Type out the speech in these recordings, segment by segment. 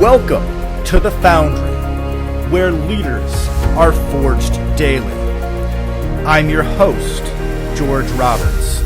Welcome to the Foundry, where leaders are forged daily. I'm your host, George Roberts.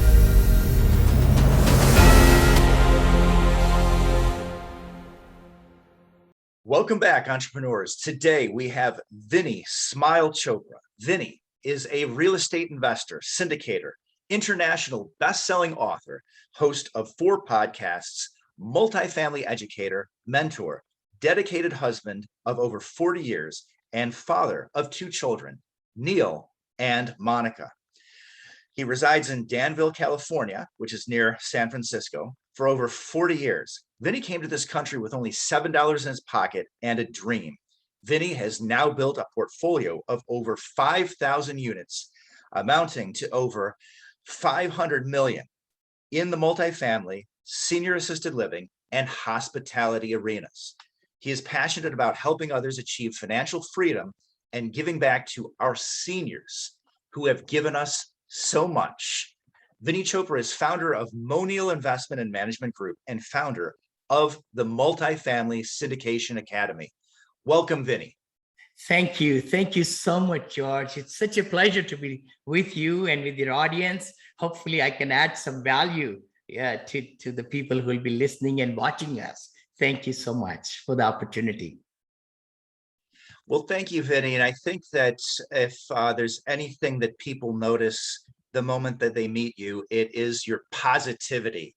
Welcome back, entrepreneurs. Today we have Vinney Chopra. Vinney is a real estate investor, syndicator, international best-selling author, host of 4 podcasts, multifamily educator, mentor, dedicated husband of over 40 years, and father of 2 children, Neil and Monica. He resides in Danville, California, which is near San Francisco, for over 40 years. Vinney came to this country with only $7 in his pocket and a dream. Vinney has now built a portfolio of over 5,000 units, amounting to over 500 million in the multifamily, senior assisted living, and hospitality arenas. He is passionate about helping others achieve financial freedom and giving back to our seniors who have given us so much. Vinney Chopra is founder of Monil Investment and Management Group and founder of the Multifamily Syndication Academy. Welcome, Vinney. Thank you. Thank you so much, George. It's such a pleasure to be with you and with your audience. Hopefully I can add some value to the people who will be listening and watching us. Thank you so much for the opportunity. Well, thank you, Vinney. And I think that if there's anything that people notice the moment that they meet you, it is your positivity.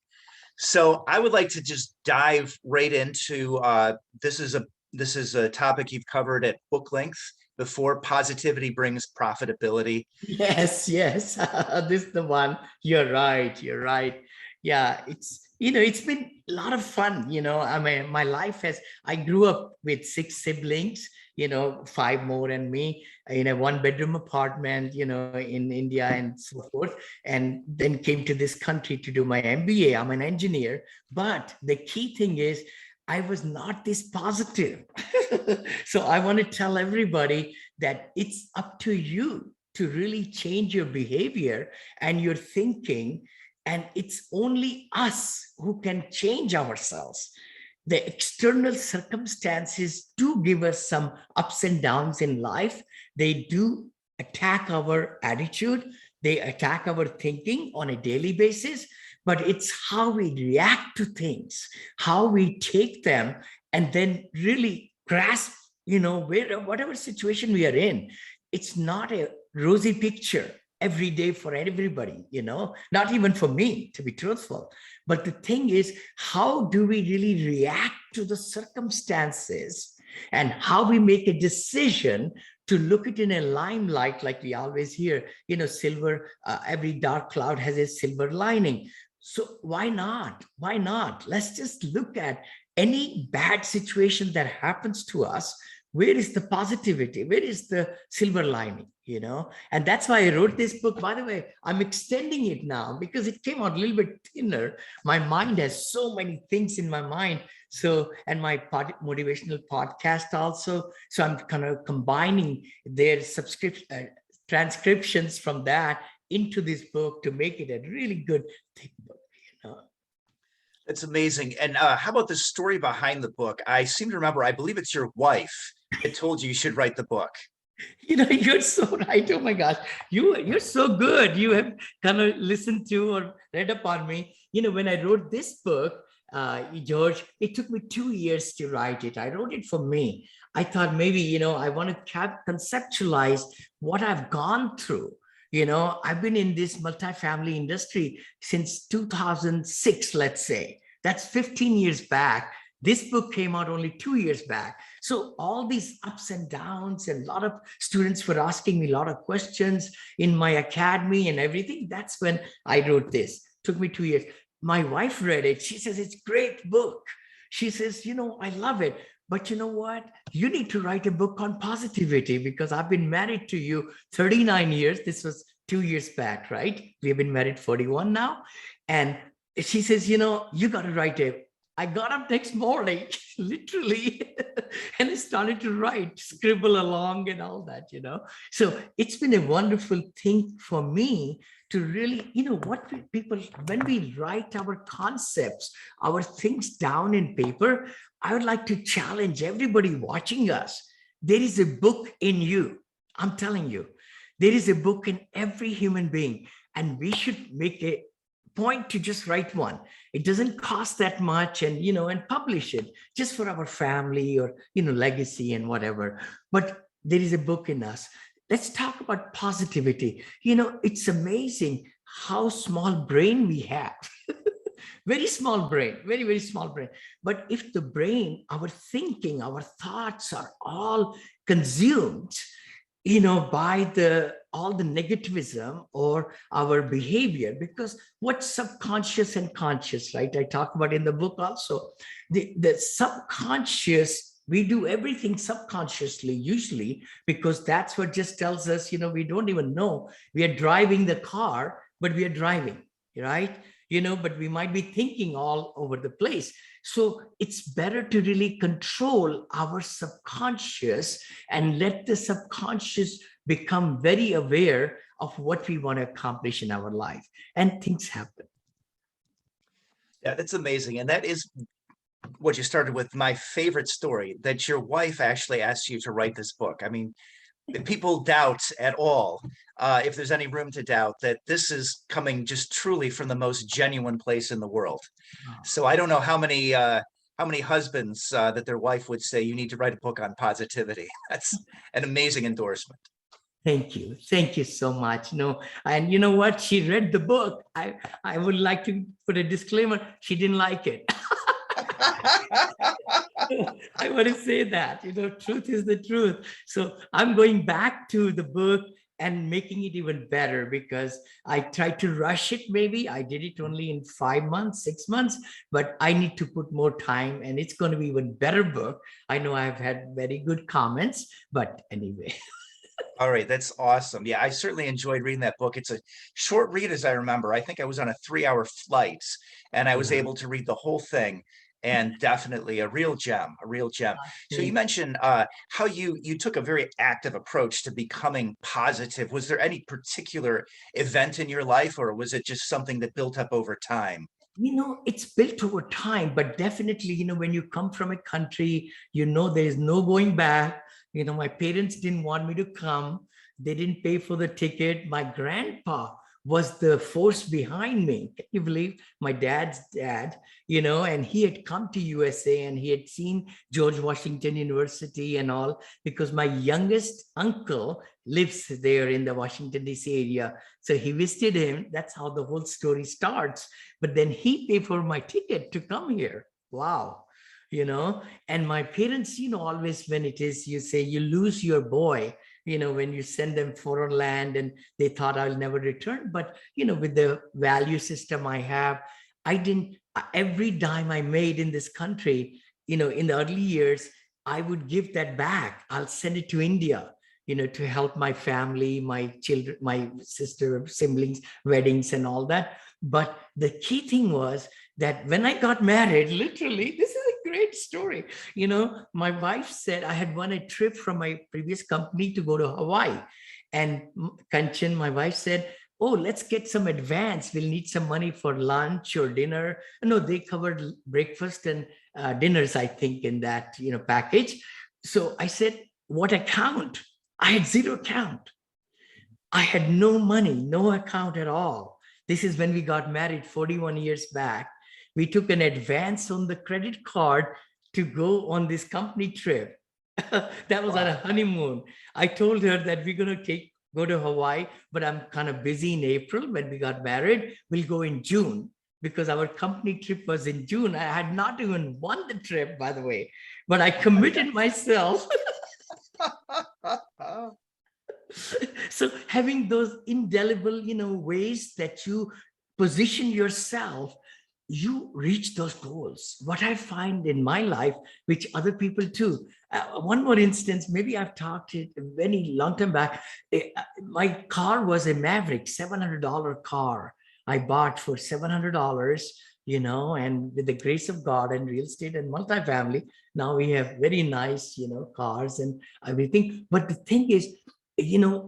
So I would like to just dive right into this is a topic you've covered at book length before. Positivity brings profitability. Yes, this is the one. You're right. Yeah, it's been a lot of fun. I mean, my life I grew up with 6 siblings, 5 more than me, in a 1-bedroom apartment, in India and so forth, and then came to this country to do my MBA. I'm an engineer, but the key thing is I was not this positive. So I want to tell everybody that it's up to you to really change your behavior and your thinking. And it's only us who can change ourselves. The external circumstances do give us some ups and downs in life. They do attack our attitude. They attack our thinking on a daily basis. But it's how we react to things, how we take them, and then really grasp, whatever situation we are in. It's not a rosy picture every day for everybody, not even for me, to be truthful. But the thing is, how do we really react to the circumstances and how we make a decision to look it in a limelight, like we always hear, silver, every dark cloud has a silver lining. So why not? Why not? Let's just look at any bad situation that happens to us. Where is the positivity? Where is the silver lining? And that's why I wrote this book. By the way, I'm extending it now because it came out a little bit thinner. My mind has so many things in my mind. So, and my motivational podcast also. So I'm kind of combining their transcriptions from that into this book to make it a really good thick book. That's amazing. And how about the story behind the book? I seem to remember, I believe it's your wife that told you should write the book. You're so right. Oh my gosh, you're so good. You have kind of listened to or read up on me. When I wrote this book, George, it took me 2 years to write it. I wrote it for me. I thought maybe, I want to conceptualize what I've gone through. I've been in this multifamily industry since 2006, let's say. That's 15 years back. This book came out only 2 years back. So all these ups and downs, and a lot of students were asking me a lot of questions in my academy and everything. That's when I wrote this. Took me 2 years. My wife read it. She says, it's a great book. She says, I love it. But you know what? You need to write a book on positivity because I've been married to you 39 years. This was 2 years back, right? We've been married 41 now. And she says, you got to write it. I got up next morning, literally, and I started to write, scribble along and all that, So it's been a wonderful thing for me to really, what people, when we write our concepts, our things down in paper, I would like to challenge everybody watching us. There is a book in you. I'm telling you, there is a book in every human being, and we should make a point to just write one. It doesn't cost that much, and and publish it just for our family or legacy and whatever. But there is a book in us. Let's talk about positivity. It's amazing how small brain we have. Very small brain, very, very small brain. But if the brain, our thinking, our thoughts are all consumed by all the negativism or our behavior, because what's subconscious and conscious, right? I talk about in the book also, the subconscious, we do everything subconsciously usually, because that's what just tells us, we don't even know we are driving the car, but we are driving, right? But we might be thinking all over the place. So it's better to really control our subconscious and let the subconscious become very aware of what we want to accomplish in our life, and things happen. Yeah, that's amazing. And that is what you started with, my favorite story, that your wife actually asked you to write this book. I mean, if people doubt at all, if there's any room to doubt, that this is coming just truly from the most genuine place in the world. So I don't know how many husbands that their wife would say, you need to write a book on positivity. That's an amazing endorsement. Thank you. Thank you so much. And you know what? She read the book. I would like to put a disclaimer. She didn't like it. I want to say that, truth is the truth. So I'm going back to the book and making it even better, because I tried to rush it. Maybe I did it only in 5 months, 6 months, but I need to put more time, and it's going to be even better book. I know I've had very good comments, but anyway. All right, that's awesome. Yeah, I certainly enjoyed reading that book. It's a short read, as I remember. I think I was on a 3-hour flight, and I was able to read the whole thing, and definitely a real gem, a real gem. So you mentioned how you took a very active approach to becoming positive. Was there any particular event in your life, or was it just something that built up over time? It's built over time, but definitely, when you come from a country, there is no going back. My parents didn't want me to come. They didn't pay for the ticket. My grandpa was the force behind me. Can you believe? My dad's dad, and he had come to USA, and he had seen George Washington University and all, because my youngest uncle lives there in the Washington, D.C. area. So he visited him. That's how the whole story starts. But then he paid for my ticket to come here. Wow. And my parents, always when it is, you say you lose your boy, when you send them foreign land, and they thought I'll never return. But, with the value system I have, I didn't, every dime I made in this country, in the early years, I would give that back. I'll send it to India, to help my family, my children, my sister, siblings, weddings and all that. But the key thing was that when I got married, literally, this is a great story. My wife said I had won a trip from my previous company to go to Hawaii. And Kanchan, my wife said, oh, let's get some advance. We'll need some money for lunch or dinner. No, they covered breakfast and dinners, I think, in that, package. So I said, what account? I had zero account. I had no money, no account at all. This is when we got married 41 years back. We took an advance on the credit card to go on this company trip. That was on a honeymoon. I told her that we're going to go to Hawaii, but I'm kind of busy in April. When we got married, we'll go in June, because our company trip was in June. I had not even won the trip, by the way, but I committed myself. So having those indelible, ways that you position yourself, you reach those goals. What I find in my life, which other people too. One more instance, maybe I've talked it a very long time back. My car was a Maverick, $700 car. I bought for $700, and with the grace of God and real estate and multifamily, now we have very nice, cars and everything. But the thing is,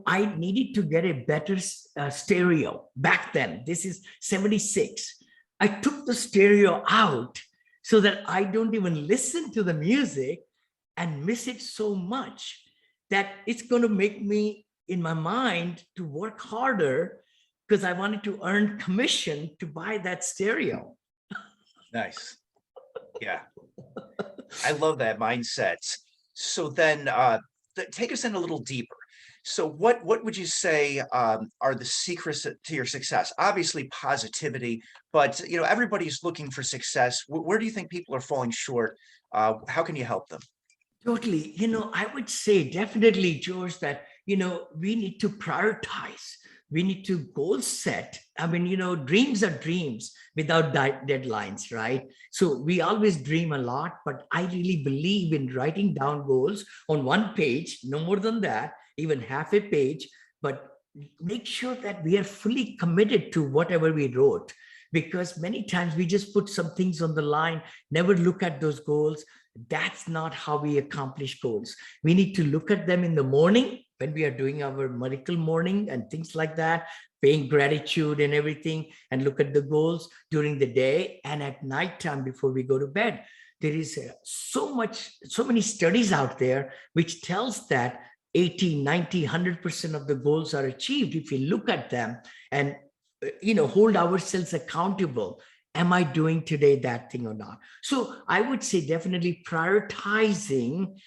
I needed to get a better stereo back then. This is 76. I took the stereo out so that I don't even listen to the music and miss it so much that it's going to make me, in my mind, to work harder because I wanted to earn commission to buy that stereo. Nice. Yeah. I love that mindset. So then take us in a little deeper. So what would you say are the secrets to your success? Obviously positivity, but everybody's looking for success. Where do you think people are falling short? How can you help them? Totally. I would say definitely, George, that, we need to prioritize. We need to goal set. I mean, dreams are dreams without deadlines, right? So we always dream a lot, but I really believe in writing down goals on one page, no more than that, even half a page, but make sure that we are fully committed to whatever we wrote. Because many times we just put some things on the line, never look at those goals. That's not how we accomplish goals. We need to look at them in the morning when we are doing our miracle morning and things like that, paying gratitude and everything, and look at the goals during the day and at nighttime before we go to bed. There is so many studies out there which tells that 80, 90, 100% of the goals are achieved if we look at them and hold ourselves accountable. Am I doing today that thing or not? So I would say definitely prioritizing.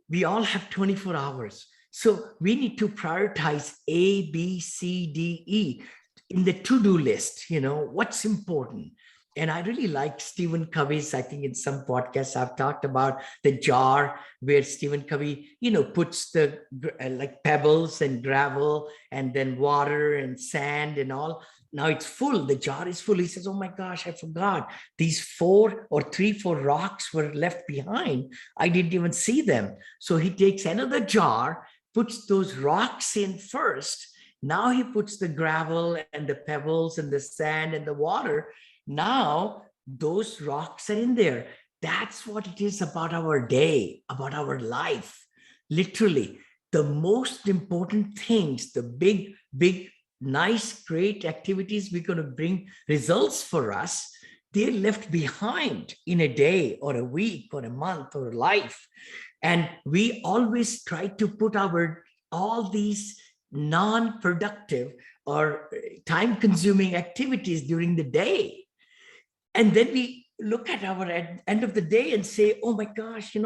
We all have 24 hours. So we need to prioritize A, B, C, D, E in the to-do list, what's important. And I really like Stephen Covey's, I think in some podcasts I've talked about the jar where Stephen Covey, puts the like pebbles and gravel and then water and sand and all. Now it's full, the jar is full. He says, oh my gosh, I forgot. These 4 rocks were left behind. I didn't even see them. So he takes another jar, puts those rocks in first. Now he puts the gravel and the pebbles and the sand and the water. Now those rocks are in there. That's what it is about our day, about our life. Literally, the most important things, the big, nice, great activities we're going to bring results for us, they're left behind in a day or a week or a month or a life. And we always try to put all these non-productive or time-consuming activities during the day. And then we look at our end of the day and say, oh my gosh,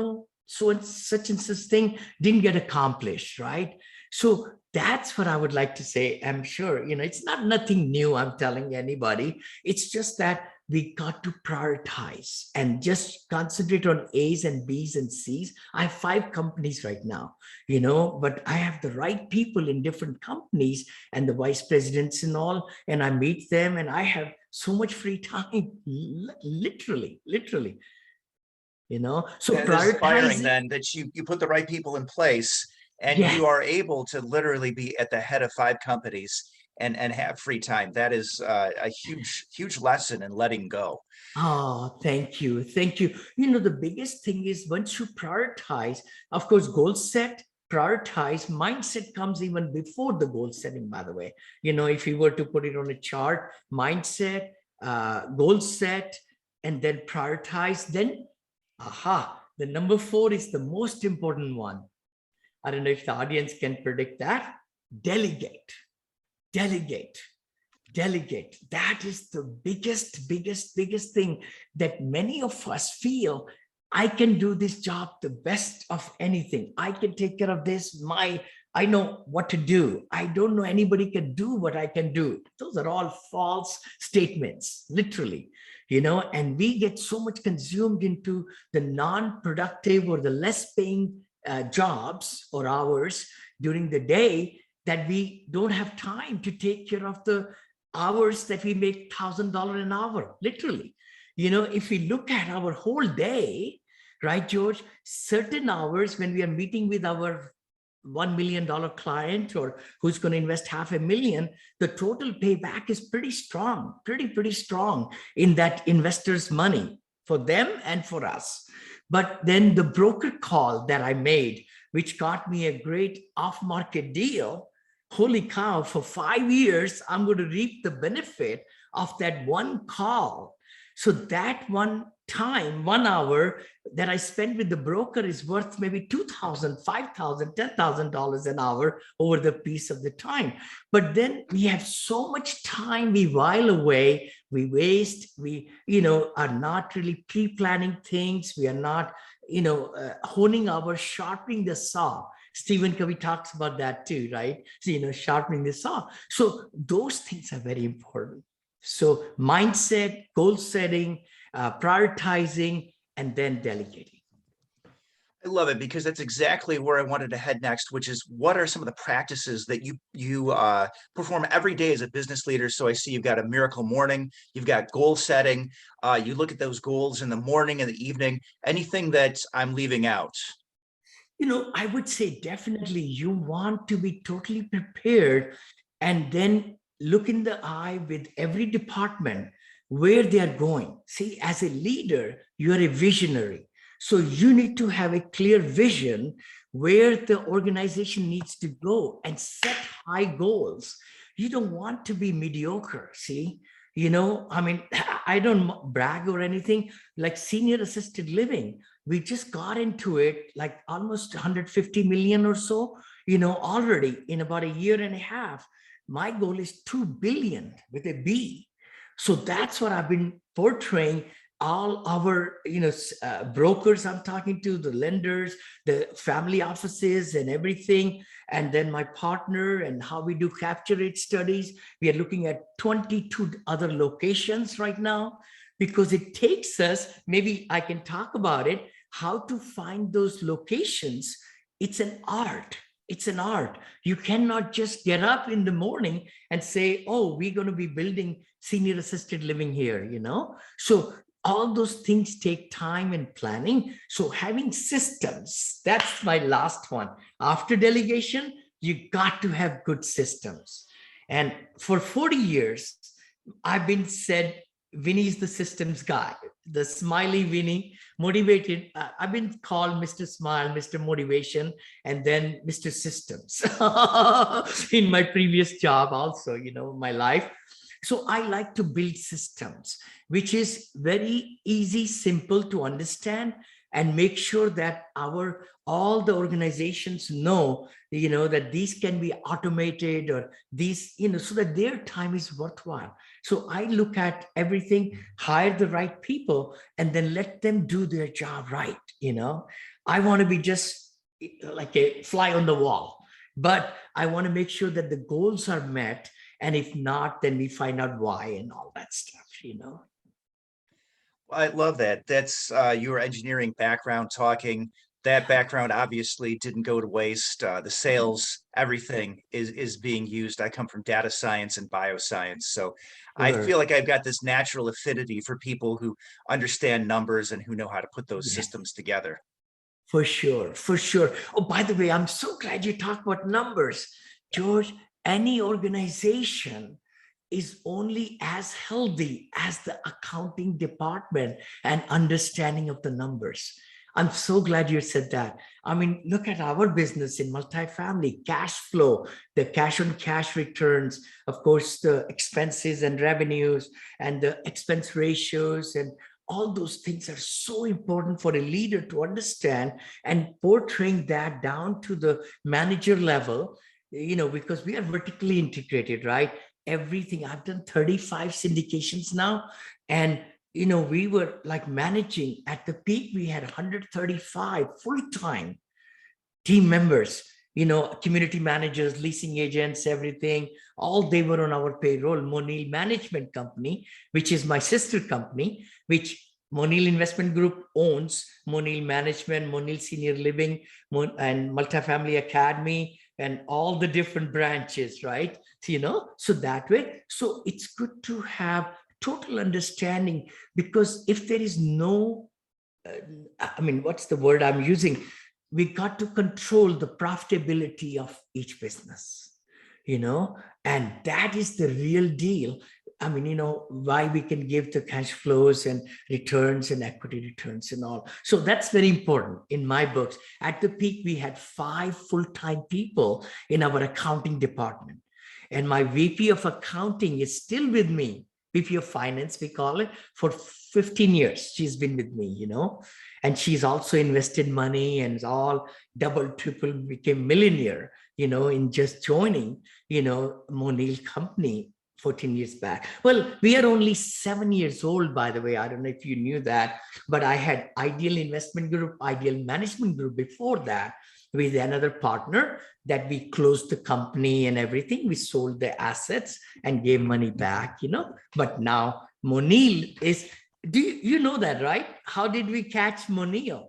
so and such thing didn't get accomplished, right? So that's what I would like to say. I'm sure, it's nothing new I'm telling anybody. It's just that we got to prioritize and just concentrate on A's and B's and C's. I have 5 companies right now, but I have the right people in different companies and the vice presidents and all, and I meet them and I have so much free time, literally. So That's inspiring prioritizing. then that you put the right people in place and Yeah. you are able to literally be at the head of 5 companies and have free time. That is a huge lesson in letting go. Oh, thank you. Thank you. The biggest thing is once you prioritize, of course, goal set, prioritize, mindset comes even before the goal setting, by the way. If you were to put it on a chart, mindset, goal set, and then prioritize, then, the number 4 is the most important one. I don't know if the audience can predict that. Delegate. That is the biggest thing that many of us feel. I can do this job the best of anything. I can take care of this. I know what to do. I don't know anybody can do what I can do. Those are all false statements, literally, and we get so much consumed into the non-productive or the less paying jobs or hours during the day that we don't have time to take care of the hours that we make $1,000 an hour, literally. If we look at our whole day, right, George, certain hours when we are meeting with our $1 million client or who's going to invest $500,000, the total payback is pretty strong, pretty strong in that investor's money for them and for us. But then the broker call that I made which got me a great off-market deal. Holy cow, for 5 years, I'm going to reap the benefit of that one call. So that one time, 1 hour that I spent with the broker is worth maybe $2,000, $5,000, $10,000 an hour over the piece of the time. But then we have so much time we while away, we waste, we, are not really pre-planning things. We are not, sharpening the saw. Stephen Covey talks about that too, right? So, sharpening the saw. So those things are very important. So mindset, goal setting, prioritizing, and then delegating. I love it because that's exactly where I wanted to head next, which is what are some of the practices that you perform every day as a business leader? So I see you've got a miracle morning, you've got goal setting, you look at those goals in the morning and the evening. Anything that I'm leaving out? I would say definitely you want to be totally prepared and then look in the eye with every department where they are going. See, as a leader, you are a visionary. So you need to have a clear vision where the organization needs to go and set high goals. You don't want to be mediocre. See, I don't brag or anything, like senior assisted living. We just got into it like almost 150 million or so, already in about a year and a half. My goal is 2 billion with a B. So that's what I've been portraying. All our brokers I'm talking to, the lenders, the family offices and everything, and then my partner and how we do capture rate studies. We are looking at 22 other locations right now because it takes us, maybe I can talk about it, how to find those locations. It's an art. It's an art. You cannot just get up in the morning and say, oh, we're going to be building senior assisted living here, So all those things take time and planning. So having systems, that's my last one. After delegation, you got to have good systems. And for 40 years, I've been said, Vinney's the systems guy, the smiley Vinney, motivated. I've been called Mr. Smile, Mr. Motivation, and then Mr. Systems in my previous job also, my life. So I like to build systems, which is very easy, simple to understand, and make sure that all the organizations know, that these can be automated or these, so that their time is worthwhile. So I look at everything, hire the right people, and then let them do their job right. I want to be just like a fly on the wall, but I want to make sure that the goals are met. And if not, then we find out why and all that stuff, I love that. That's your engineering background talking. That background obviously didn't go to waste. The sales, everything is being used. I come from data science and bioscience. So I Sure. feel like I've got this natural affinity for people who understand numbers and who know how to put those Yes, systems together. for sure, for sure. Oh, by the way, I'm so glad you talked about numbers. George, any organization is only as healthy as the accounting department and understanding of the numbers. I'm so glad you said that. I mean, look at our business in multifamily, cash flow, the cash on cash returns, of course, the expenses and revenues and the expense ratios, and all those things are so important for a leader to understand, and portraying that down to the manager level, because we are vertically integrated, right? Everything. I've done 35 syndications now. And, we were like managing at the peak, we had 135 full-time team members, community managers, leasing agents, everything. All they were on our payroll. Monil Management Company, which is my sister company, which Monil Investment Group owns, Monil Management, Monil Senior Living, and Multifamily Academy, and all the different branches, right? So that way, so it's good to have total understanding, because if there is no, what's the word I'm using? We got to control the profitability of each business, and that is the real deal. I mean, why we can give the cash flows and returns and equity returns and all. So that's very important in my books. At the peak, we had 5 full-time people in our accounting department. And my VP of accounting is still with me, VP of finance, we call it, for 15 years. She's been with me, and she's also invested money and all double, triple, became millionaire, in just joining, Monil company 14 years back. Well, we are only 7 years old, by the way. I don't know if you knew that, but I had Ideal Investment Group, Ideal Management Group before that with another partner that we closed the company and everything. We sold the assets and gave money back, but now Monil is, do you know that, right? How did we catch Monil?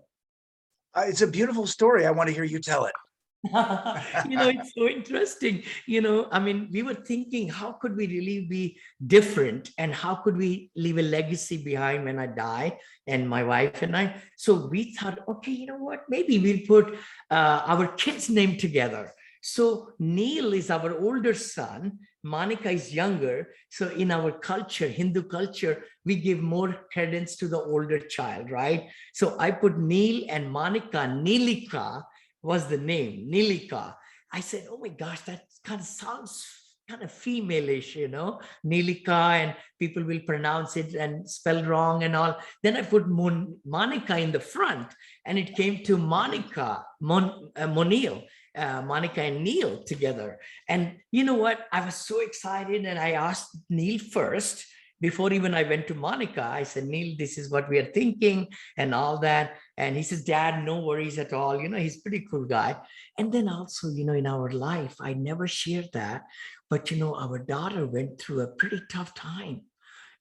It's a beautiful story. I want to hear you tell it. It's so interesting. I mean, we were thinking, how could we really be different and how could we leave a legacy behind when I die, and my wife and I. So we thought, okay, you know what, maybe we'll put our kids' name together. So Neil is our older son, Monica is younger. So in our culture, Hindu culture, we give more credence to the older child, right? So I put Neil and Monica. Nilika was the name, Nilika. I said, oh my gosh, that kind of sounds kind of female-ish, Nilika, and people will pronounce it and spell wrong and all. Then I put Monica in the front, and it came to Monica, Monil, Monica and Neil together. And you know what? I was so excited, and I asked Neil first. Before even I went to Monica, I said, Neil, this is what we are thinking and all that. And he says, Dad, no worries at all. He's a pretty cool guy. And then also, in our life, I never shared that. But, our daughter went through a pretty tough time.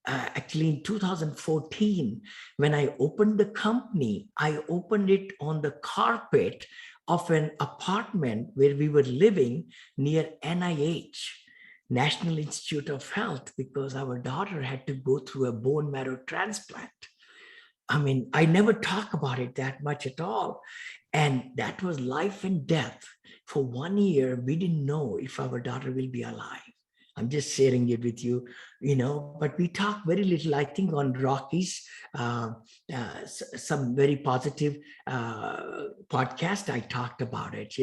Actually, in 2014, when I opened the company, I opened it on the carpet of an apartment where we were living near NIH. National Institute of Health, because our daughter had to go through a bone marrow transplant. I mean, I never talk about it that much at all. And that was life and death. For 1 year, we didn't know if our daughter will be alive. I'm just sharing it with you, but we talk very little. I think on Rocky's, some very positive podcast, I talked about it,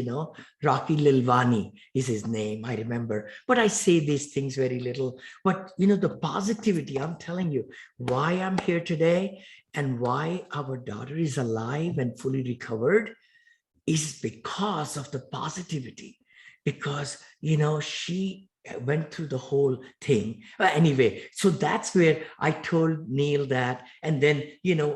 Rocky Lilvani is his name, I remember. But I say these things very little. But, the positivity, I'm telling you, why I'm here today and why our daughter is alive and fully recovered is because of the positivity. Because, she went through the whole thing. Anyway, so that's where I told Neil that. And then,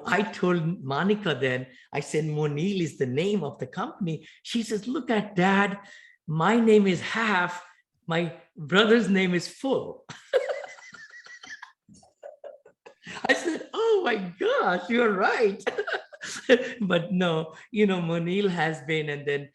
I told Monica then, I said, Monil is the name of the company. She says, look at Dad, my name is half, my brother's name is full. I said, oh my gosh, you're right. But no, Monil has been, and then,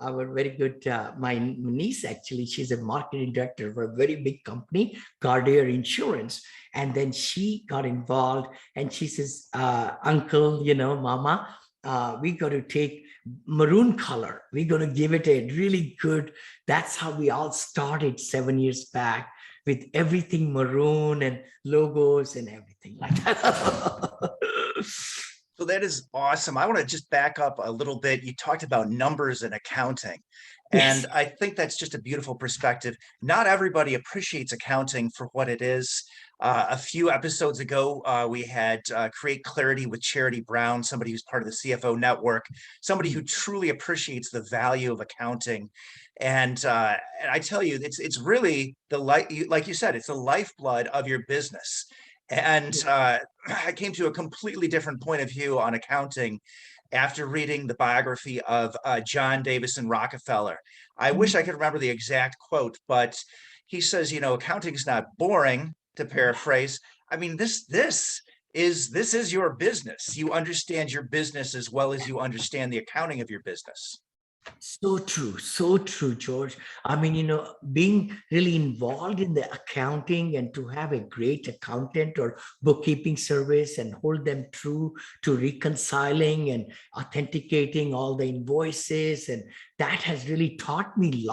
our very good, my niece, actually, she's a marketing director for a very big company, Gardier Insurance. And then she got involved and she says, uncle, mama, we got to take maroon color. We're going to give it a really good, that's how we all started 7 years back, with everything maroon and logos and everything like that. So that is awesome. I want to just back up a little bit. You talked about numbers and accounting. And Yes. I think that's just a beautiful perspective. Not everybody appreciates accounting for what it is. A few episodes ago, we had Create Clarity with Charity Brown, somebody who's part of the CFO network, somebody who truly appreciates the value of accounting. And I tell you, it's really like you said, it's the lifeblood of your business. And I came to a completely different point of view on accounting after reading the biography of John Davison Rockefeller. I wish I could remember the exact quote, but he says, accounting is not boring, to paraphrase. I mean, this is your business. You understand your business as well as you understand the accounting of your business. So true, George. I mean, being really involved in the accounting and to have a great accountant or bookkeeping service and hold them true to reconciling and authenticating all the invoices. And that has really taught me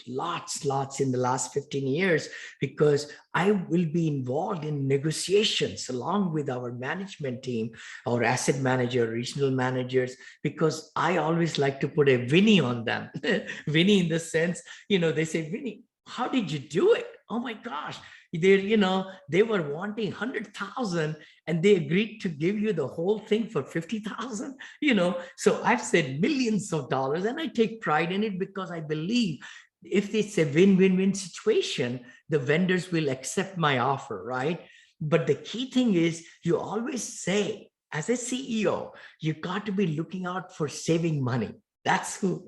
lots in the last 15 years, because I will be involved in negotiations along with our management team, our asset manager, regional managers, because I always like to put a Vinney on them. Vinney in the sense, they say, Vinney, how did you do it? Oh my gosh. They were wanting 100,000 and they agreed to give you the whole thing for 50,000, So I've said millions of dollars, and I take pride in it because I believe if it's a win-win-win situation, the vendors will accept my offer, right? But the key thing is you always say, as a CEO, you got to be looking out for saving money. That's who,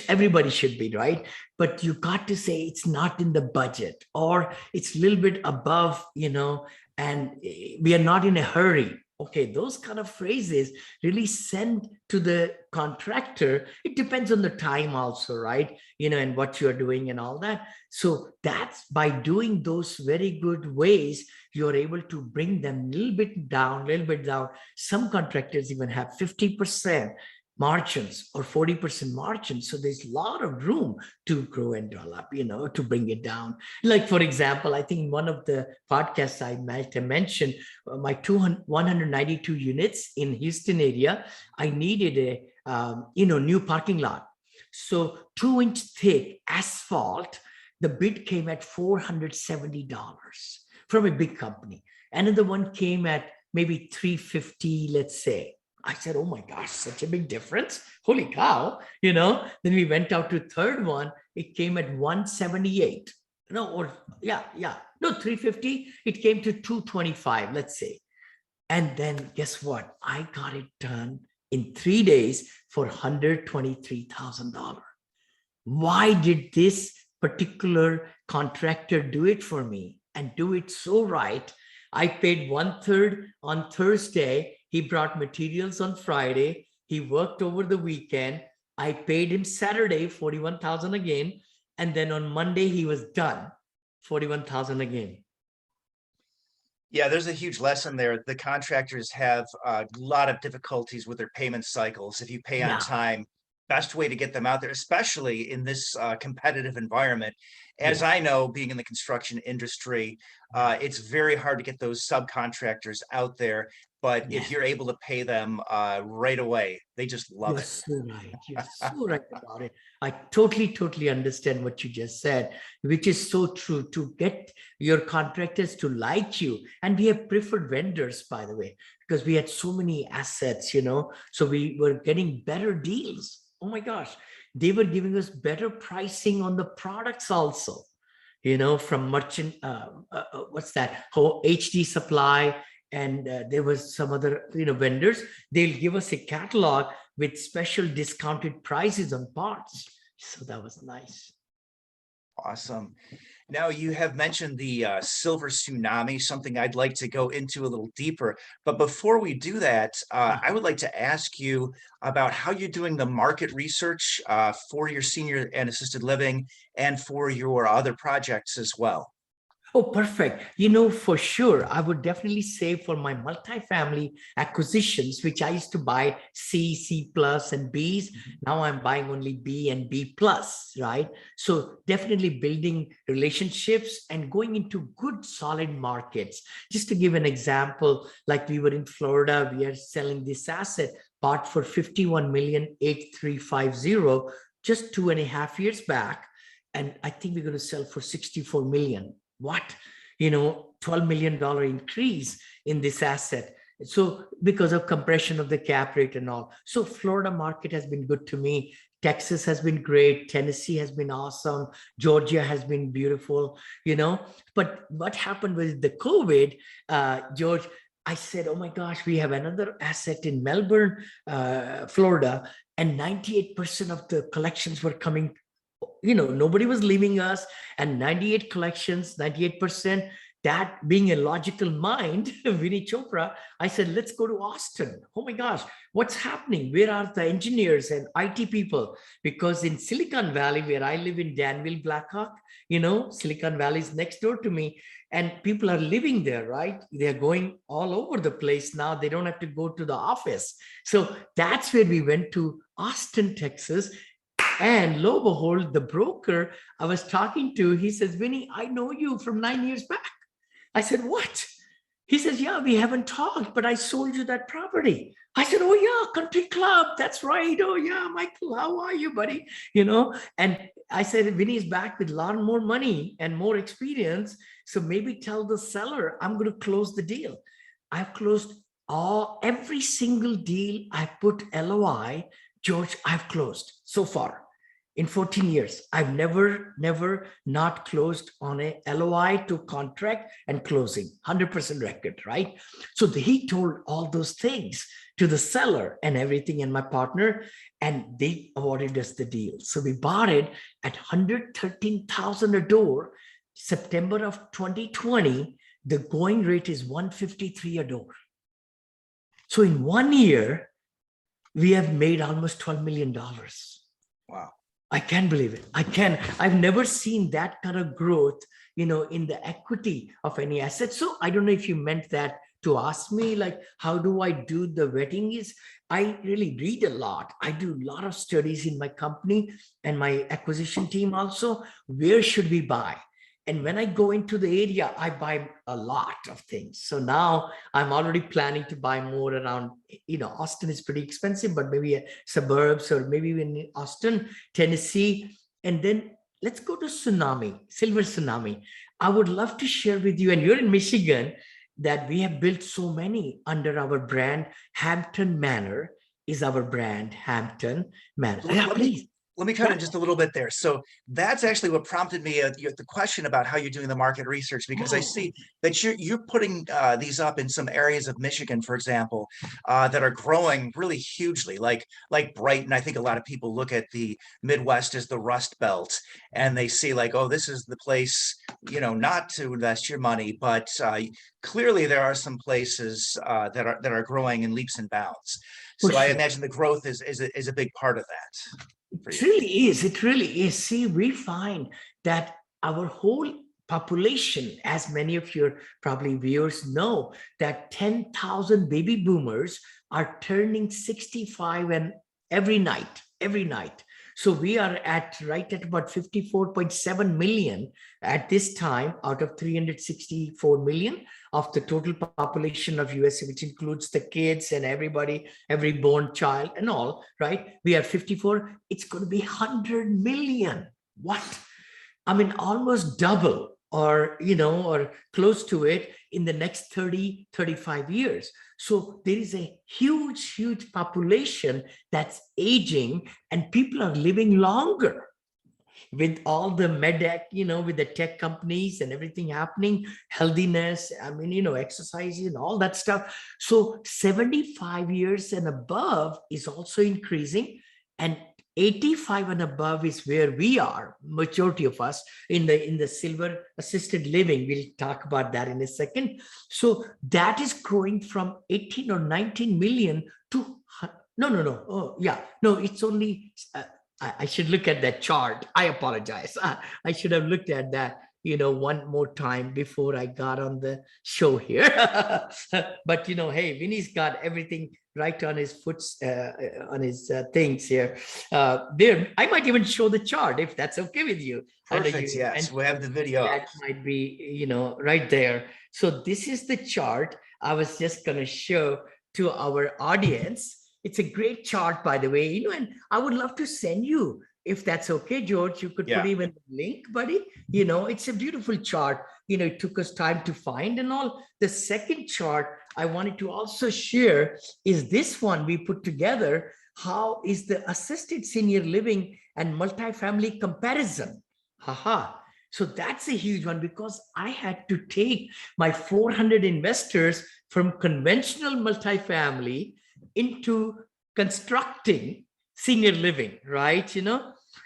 everybody should be, right? But you got to say it's not in the budget, or it's a little bit above, and we are not in a hurry. Okay, those kind of phrases really send to the contractor. It depends on the time also, right? And what you're doing and all that. So that's by doing those very good ways, you're able to bring them a little bit down. Some contractors even have 50% margins or 40% margins. So there's a lot of room to grow and develop, to bring it down. Like, for example, I think one of the podcasts I might have mentioned, my 192 units in Houston area, I needed a, new parking lot. So 2-inch thick asphalt, the bid came at $470 from a big company. Another one came at maybe 350, let's say. I said, oh my gosh, such a big difference. Holy cow, Then we went out to third one. It came at 178. No, 350. It came to 225, let's say. And then guess what? I got it done in 3 days for $123,000. Why did this particular contractor do it for me and do it so right? I paid 1/3 on Thursday. He brought materials on Friday. He worked over the weekend. I paid him Saturday, 41,000 again. And then on Monday, he was done, 41,000 again. Yeah, there's a huge lesson there. The contractors have a lot of difficulties with their payment cycles. If you pay on Yeah. time, best way to get them out there, especially in this competitive environment. As Yes. I know, being in the construction industry, it's very hard to get those subcontractors out there. But if Yes. you're able to pay them right away, they just love You're it. so right. You're so right about it. I totally understand what you just said, which is so true. To get your contractors to like you, and we have preferred vendors, by the way, because we had so many assets, so we were getting better deals. Oh my gosh, they were giving us better pricing on the products also, from merchant, what's that? Oh, HD Supply, and there was some other, vendors. They'll give us a catalog with special discounted prices on parts. So that was nice. Awesome. Now, you have mentioned the silver tsunami, something I'd like to go into a little deeper. But before we do that, I would like to ask you about how you're doing the market research for your senior and assisted living and for your other projects as well. Oh, perfect. For sure, I would definitely say for my multifamily acquisitions, which I used to buy C, C plus, and Bs. Now I'm buying only B and B plus, right? So definitely building relationships and going into good, solid markets. Just to give an example, like we were in Florida, we are selling this asset bought for 51,000,8,350 just 2.5 years back. And I think we're going to sell for 64 million. What? $12 million increase in this asset. So because of compression of the cap rate and all. So Florida market has been good to me. Texas has been great. Tennessee has been awesome. Georgia has been beautiful, But what happened with the COVID, George, I said, oh my gosh, we have another asset in Melbourne, Florida, and 98% of the collections were coming. Nobody was leaving us, and 98 collections, 98%. that being a logical mind, Vinney Chopra, I said, let's go to Austin. Oh my gosh, what's happening? Where are the engineers and IT people? Because in Silicon Valley, where I live in Danville, Blackhawk, Silicon Valley is next door to me, and people are living there, right? They're going all over the place now. They don't have to go to the office. So that's where we went to Austin, Texas. And lo and behold, the broker I was talking to, he says, Vinney, I know you from 9 years back. I said, what? He says, yeah, we haven't talked, but I sold you that property. I said, oh yeah, country club. That's right. Oh yeah, Michael, how are you, buddy? And I said, Vinney's back with a lot more money and more experience. So maybe tell the seller, I'm going to close the deal. I've closed every single deal I put LOI, George, I've closed so far. In 14 years, I've never not closed on a LOI to contract and closing, 100% record, right? So he told all those things to the seller and everything and my partner, and they awarded us the deal. So we bought it at $113,000 a door, September of 2020. The going rate is $153 a door. So in 1 year, we have made almost $12 million. Wow. I can't believe it. I've never seen that kind of growth, in the equity of any asset. So I don't know if you meant that to ask me, like, how do I do the vetting? Is I really read a lot. I do a lot of studies in my company and my acquisition team also. Where should we buy? And when I go into the area, I buy a lot of things. So now I'm already planning to buy more around, Austin is pretty expensive, but maybe suburbs or maybe in Austin, Tennessee. And then let's go to Tsunami, Silver Tsunami. I would love to share with you, and you're in Michigan, that we have built so many under our brand. Hampton Manor is our brand, Hampton Manor. Yeah, please. Let me cut in just a little bit there. So that's actually what prompted me the question about how you're doing the market research, because I see that you're putting these up in some areas of Michigan, for example, that are growing really hugely, like Brighton. I think a lot of people look at the Midwest as the Rust Belt, and they see like, oh, this is the place, not to invest your money, but clearly there are some places that are growing in leaps and bounds. So I imagine the growth is a big part of that. It really is. It really is. See, we find that our whole population, as many of your probably viewers know, that 10,000 baby boomers are turning 65 and every night. So we are right at about 54.7 million at this time out of 364 million of the total population of US, which includes the kids and everybody, every born child and all, right? We are 54. It's going to be 100 million. What? I mean, almost double or close to it in the next 30, 35 years. So there is a huge population that's aging, and people are living longer with all the medec, with the tech companies and everything happening, healthiness, exercise and all that stuff. So 75 years and above is also increasing, and 85 and above is where we are, majority of us in the silver assisted living. We'll talk about that in a second. So that is growing from 18 or 19 million to no. Oh yeah, no, it's only I should look at that chart. I apologize. I should have looked at that, one more time before I got on the show here. But, hey, Vinney's got everything right on his on his things here. There, I might even show the chart if that's okay with you. Perfect. Yes, we have the video. That might be, right there. So this is the chart I was just going to show to our audience. It's a great chart, by the way, and I would love to send you, if that's okay, George, you could put even the link, buddy. It's a beautiful chart. It took us time to find and all. The second chart I wanted to also share is this one we put together. How is the assisted senior living and multifamily comparison? So that's a huge one, because I had to take my 400 investors from conventional multifamily into constructing senior living, right?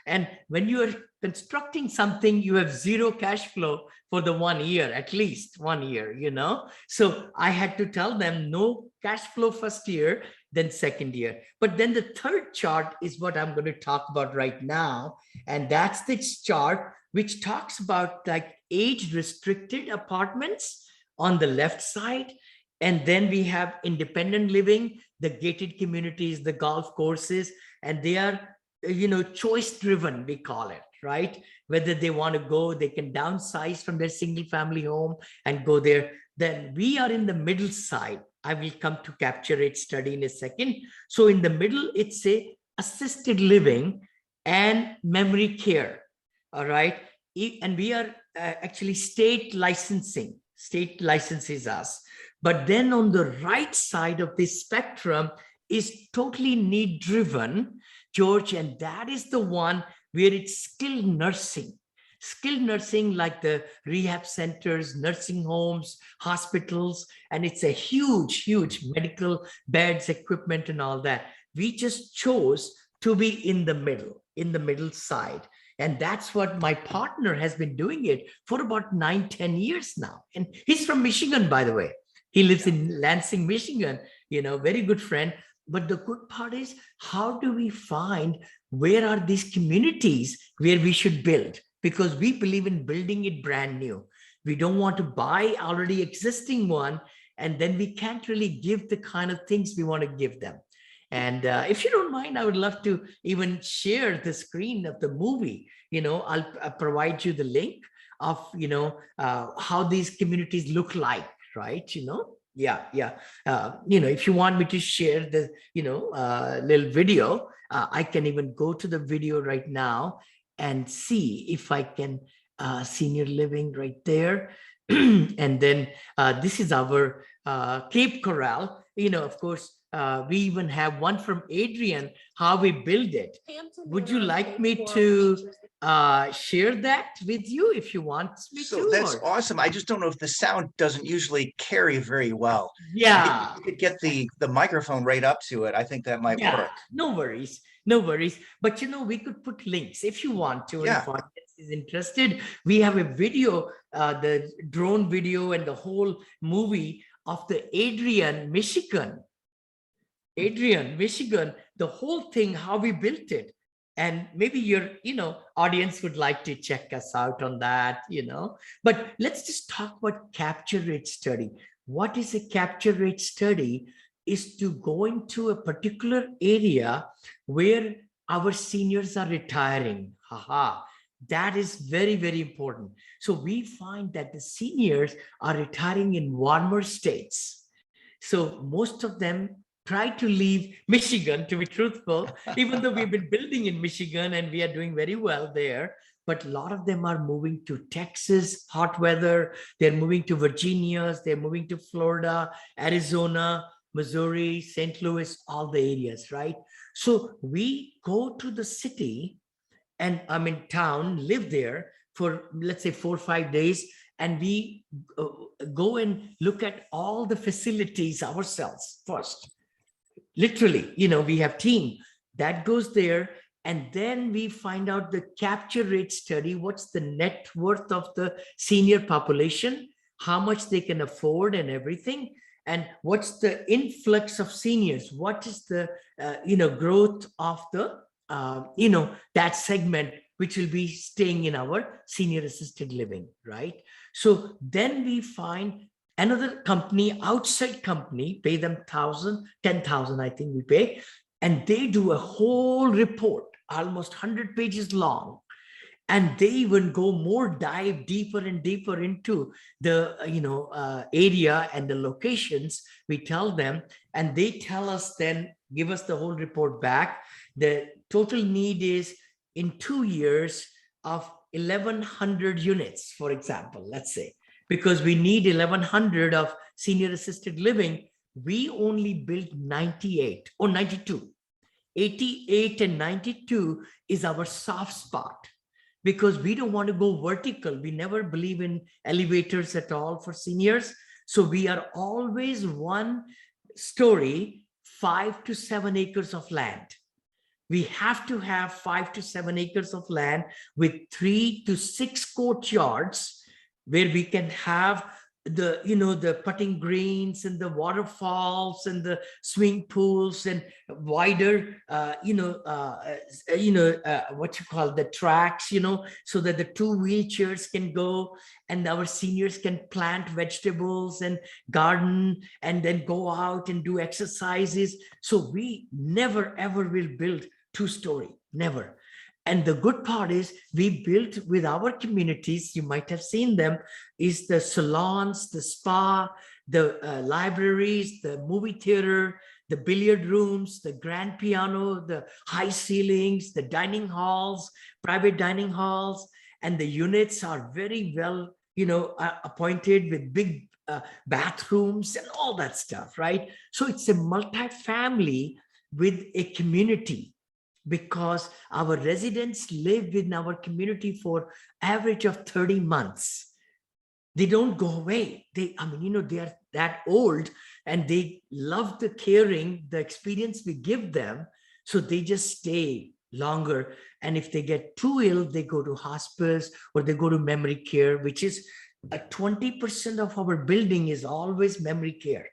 And when you are constructing something, you have zero cash flow for the 1 year, at least 1 year, So I had to tell them no cash flow first year, then second year. But then the third chart is what I'm going to talk about right now. And that's this chart which talks about like age restricted apartments on the left side. And then we have independent living, the gated communities, the golf courses, and they are, choice driven, we call it, right? Whether they want to go, they can downsize from their single family home and go there. Then we are in the middle side. I will come to capture rate study in a second. So in the middle, it's a assisted living and memory care. All right. And we are actually state licenses us. But then on the right side of this spectrum is totally need driven, George, and that is the one where it's skilled nursing like the rehab centers, nursing homes, hospitals, and it's a huge medical beds, equipment, and all that. We just chose to be in the middle side. And that's what my partner has been doing it for about 9-10 years now. And he's from Michigan, by the way. He lives in Lansing, Michigan, very good friend. But the good part is, how do we find where are these communities where we should build? Because we believe in building it brand new. We don't want to buy already existing one, and then we can't really give the kind of things we want to give them. And if you don't mind, I would love to even share the screen of the movie. I'll provide you the link of, how these communities look like, right? Yeah. If you want me to share the, little video, I can even go to the video right now and see if I can senior living right there. And then this is our Cape Coral. Of course, we even have one from Adrian, how we build it. Would you like me to share that with you if you want me to? So that's awesome. I just don't know if the sound doesn't usually carry very well. Yeah. Maybe you could get the microphone right up to it. I think that might work. No worries. But we could put links if you want to. Yeah. If audience is interested, we have a video, the drone video and the whole movie of the Adrian, Michigan, the whole thing, how we built it. And maybe your, audience would like to check us out on that, But let's just talk about capture rate study. What is a capture rate study? Is to go into a particular area where our seniors are retiring. That is very, very important. So we find that the seniors are retiring in warmer states. So most of them try to leave Michigan, to be truthful, even though we've been building in Michigan and we are doing very well there. But a lot of them are moving to Texas, hot weather. They're moving to Virginia. They're moving to Florida, Arizona, Missouri, St. Louis, all the areas, right? So we go to the city and I'm in town, live there for, let's say, 4 or 5 days. And we go and look at all the facilities ourselves first. Literally, we have team that goes there. And then we find out the capture rate study. What's the net worth of the senior population? How much they can afford and everything. And what's the influx of seniors? What is the, growth of the, that segment, which will be staying in our senior assisted living, right? So then we find another company, outside company, pay them 1,000, 10,000, I think we pay. And they do a whole report, almost 100 pages long. And they even dive deeper and deeper into the area and the locations. We tell them, and they tell us, then give us the whole report back. The total need is in 2 years of 1,100 units, for example, let's say, because we need 1,100 of senior assisted living. We only built 98 or 92. 88 and 92 is our soft spot, because we don't want to go vertical. We never believe in elevators at all for seniors. So we are always 1 story, 5 to 7 acres of land. We have to have 5 to 7 acres of land with 3 to 6 courtyards where we can have the, the putting greens and the waterfalls and the swimming pools and wider, what you call the tracks, so that the 2 wheelchairs can go and our seniors can plant vegetables and garden and then go out and do exercises. So we never ever will build 2-story, never. And the good part is we built with our communities, you might have seen them, is the salons, the spa, the libraries, the movie theater, the billiard rooms, the grand piano, the high ceilings, the dining halls, private dining halls, and the units are very well, appointed with big bathrooms and all that stuff, right? So it's a multi-family with a community, because our residents live in our community for average of 30 months. They don't go away. They are that old and they love the caring, the experience we give them. So they just stay longer. And if they get too ill, they go to hospice or they go to memory care, which is 20% of our building is always memory care.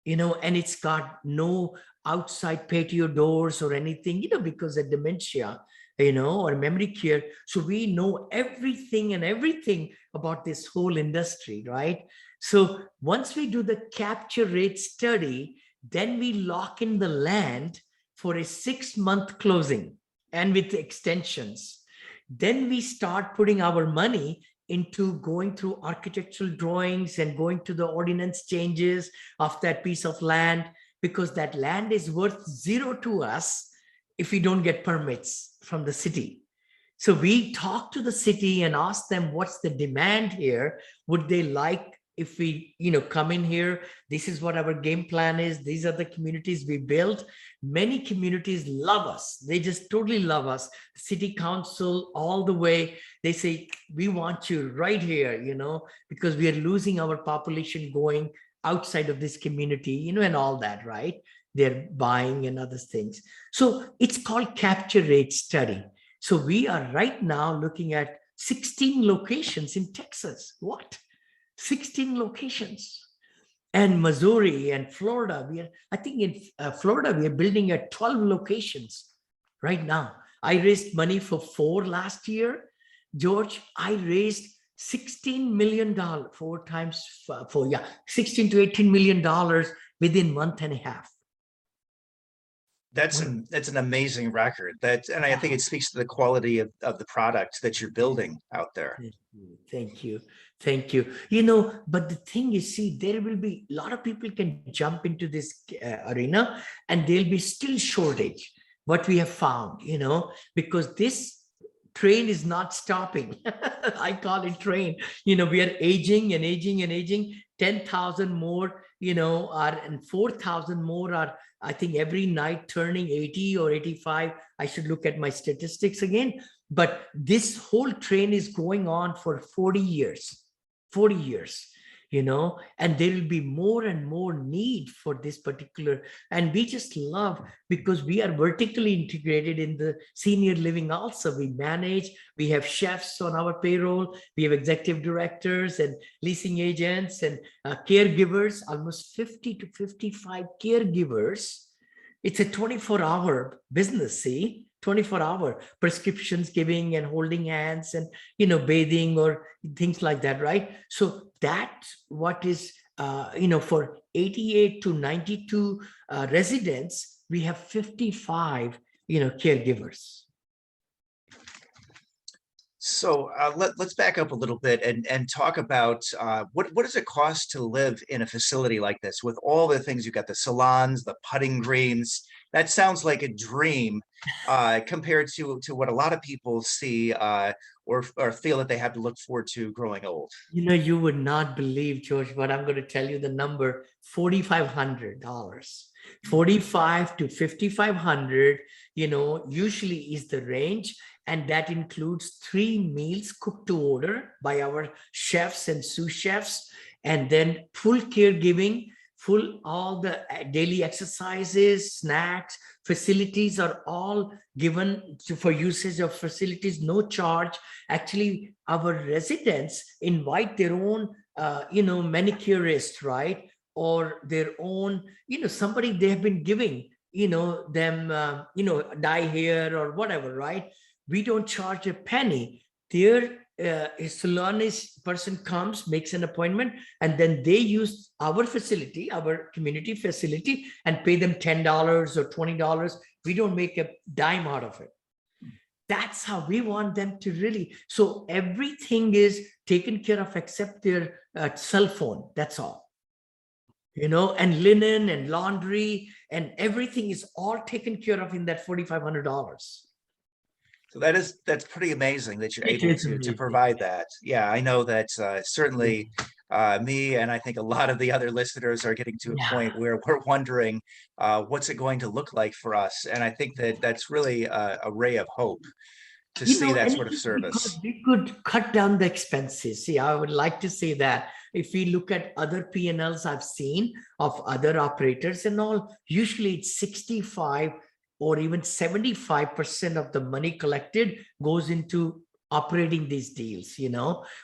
And it's got no outside patio doors or anything, because of dementia, or memory care. So we know everything about this whole industry, right? So once we do the capture rate study, then we lock in the land for a 6-month closing and with extensions. Then we start putting our money into going through architectural drawings and going to the ordinance changes of that piece of land, because that land is worth 0 to us if we don't get permits from the city. So we talk to the city and ask them, what's the demand here? Would they like if we, come in here? This is what our game plan is. These are the communities we built. Many communities love us. They just totally love us. City council all the way. They say, we want you right here, because we are losing our population going outside of this community, and all that, right? They're buying and other things. So it's called capture rate study. So we are right now looking at 16 locations in Texas. What? 16 locations. And Missouri and Florida. I think in Florida, we are building at 12 locations right now. I raised money for 4 last year. George, I raised $16 million, 4 times 4, 16 to $18 million within a month and a half. That's an amazing record. And I think it speaks to the quality of the product that you're building out there. Thank you. But the thing is, see, there will be a lot of people can jump into this arena and there'll be still shortage. What we have found, because this train is not stopping. I call it train. We are aging and aging and aging. 10,000 more, and 4,000 more are, I think, every night turning 80 or 85. I should look at my statistics again. But this whole train is going on for 40 years, and there will be more and more need for this particular. And we just love, because we are vertically integrated in the senior living also. We manage, we have chefs on our payroll, we have executive directors and leasing agents and caregivers, almost 50 to 55 caregivers. It's a 24-hour business, see? 24-hour prescriptions giving and holding hands and, bathing or things like that, right? So that's what is, for 88 to 92 residents, we have 55, caregivers. So let's back up a little bit and talk about what does it cost to live in a facility like this with all the things you've got, the salons, the putting greens. That sounds like a dream compared to what a lot of people see or feel that they have to look forward to growing old. You would not believe, George, but I'm going to tell you the number: $4,500. $4,500 to $5,500, usually is the range. And that includes 3 meals cooked to order by our chefs and sous chefs, and then full caregiving all the daily exercises, snacks, facilities are all given for usage of facilities, no charge. Actually, our residents invite their own, manicurist, right? Or their own, somebody they have been giving, them, dye hair or whatever, right? We don't charge a penny. Their a salonist person comes, makes an appointment, and then they use our facility, our community facility, and pay them $10 or $20. We don't make a dime out of it. That's how we want them to really. So everything is taken care of except their cell phone. That's all. And linen and laundry and everything is all taken care of in that $4,500. So that's pretty amazing that you're It able is to amazing. provide that. Yeah, I know that certainly me and I think a lot of the other listeners are getting to a Yeah. point where we're wondering what's it going to look like for us. And I think that that's really a ray of hope to see that And sort of service. we could cut down the expenses. See, I would like to say that if we look at other P&Ls I've seen of other operators and all, usually it's 65 or even 75% of the money collected goes into operating these deals,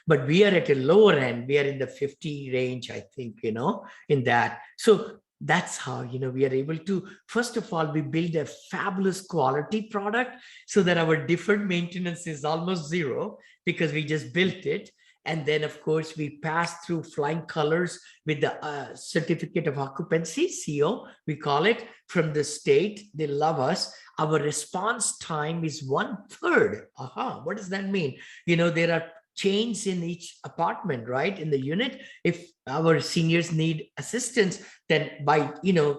but we are at a lower end. We are in the 50 range, I think, in that. So that's how, we are able to, first of all, we build a fabulous quality product so that our deferred maintenance is almost zero because we just built it. And then, of course, we pass through flying colors with the certificate of occupancy, CO, we call it, from the state. They love us. Our response time is 1/3. What does that mean? There are chains in each apartment, right? In the unit. If our seniors need assistance, then by,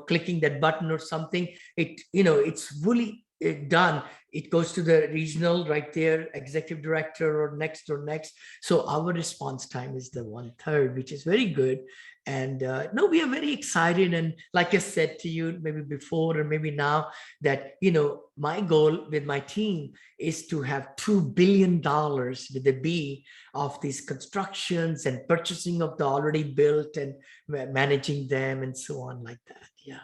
clicking that button or something, it's fully done. It goes to the regional right there, executive director or next. So our response time is the 1/3, which is very good. And no, we are very excited. And like I said to you, maybe before or maybe now, that, my goal with my team is to have $2 billion with a B of these constructions and purchasing of the already built and managing them and so on like that. Yeah.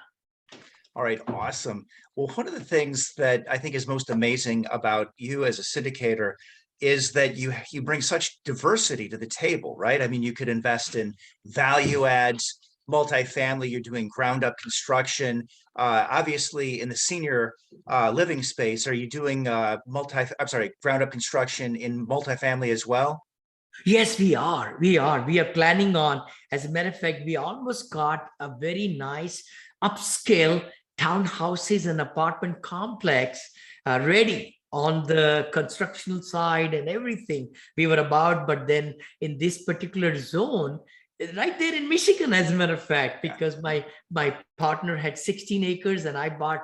All right, awesome. Well, one of the things that I think is most amazing about you as a syndicator is that you bring such diversity to the table, right? I mean, you could invest in value adds, multifamily, you're doing ground up construction. Obviously, in the senior living space, are you doing ground up construction in multifamily as well? Yes, we are. We are planning on, as a matter of fact, we almost got a very nice upscale townhouses and apartment complex ready on the constructional side and everything we were about. But then in this particular zone, right there in Michigan, as a matter of fact, because my partner had 16 acres and I bought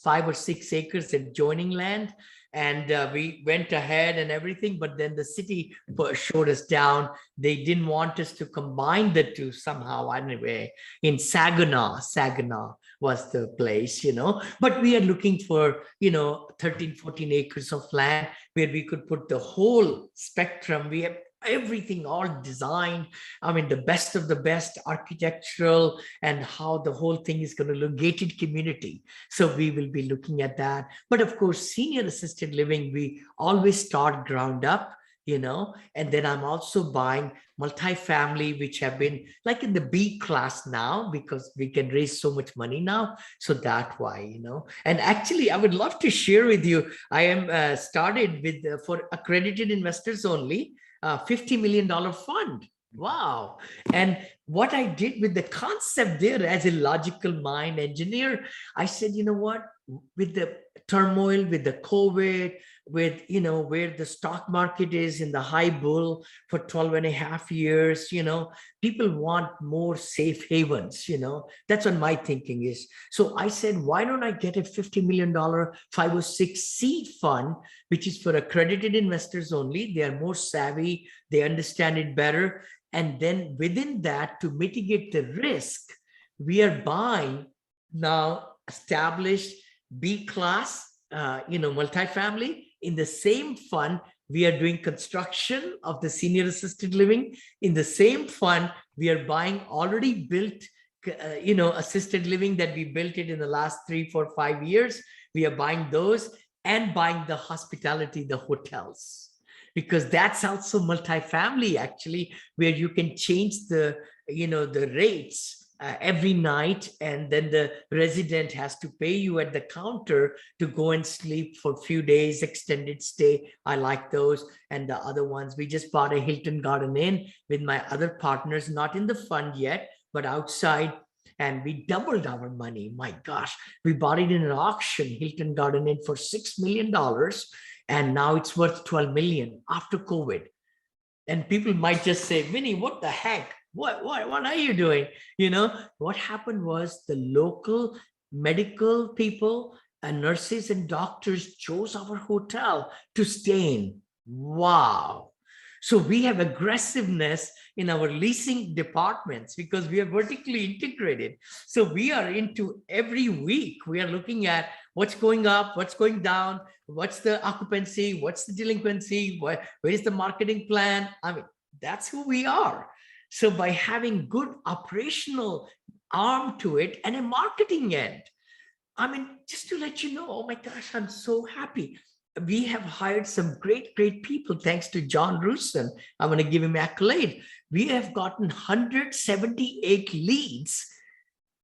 5 or 6 acres adjoining land. And we went ahead and everything, but then the city showed us down. They didn't want us to combine the two somehow. Anyway, in Saginaw was the place, but we are looking for, 13, 14 acres of land where we could put the whole spectrum. We have everything all designed. I mean, the best of the best architectural and how the whole thing is going to look, gated community. So we will be looking at that. But of course, senior assisted living, we always start ground up, and then I'm also buying multifamily, which have been like in the B class now because we can raise so much money now. So that why, and actually I would love to share with you, I am started with for accredited investors only, $50 million fund. Wow. And what I did with the concept there as a logical mind engineer, I said, what, with the turmoil, with the COVID, with, where the stock market is in the high bull for 12 and a half years, people want more safe havens, that's what my thinking is. So I said, why don't I get a $50 million 506C fund, which is for accredited investors only. They are more savvy. They understand it better. And then within that, to mitigate the risk, we are buying now established B class, multifamily. In the same fund, we are doing construction of the senior assisted living. In the same fund, we are buying already built assisted living that we built it in the last 3, 4, 5 years. We are buying those and buying the hospitality, the hotels, because that's also multifamily actually, where you can change the rates every night, and then the resident has to pay you at the counter to go and sleep for a few days, extended stay. I like those. And the other ones, we just bought a Hilton Garden Inn with my other partners, not in the fund yet, but outside, and we doubled our money. My gosh, we bought it in an auction, Hilton Garden Inn, for $6 million, and now it's worth 12 million after COVID. And people might just say, Vinney, what the heck? What are you doing? What happened was the local medical people and nurses and doctors chose our hotel to stay in. Wow. So we have aggressiveness in our leasing departments because we are vertically integrated. So we are into every week, we are looking at what's going up, what's going down, what's the occupancy, what's the delinquency, where is the marketing plan? I mean, that's who we are. So by having good operational arm to it and a marketing end, I mean, just to let you know, oh my gosh, I'm so happy. We have hired some great people, thanks to John Rusin. I want to give him accolade. We have gotten 178 leads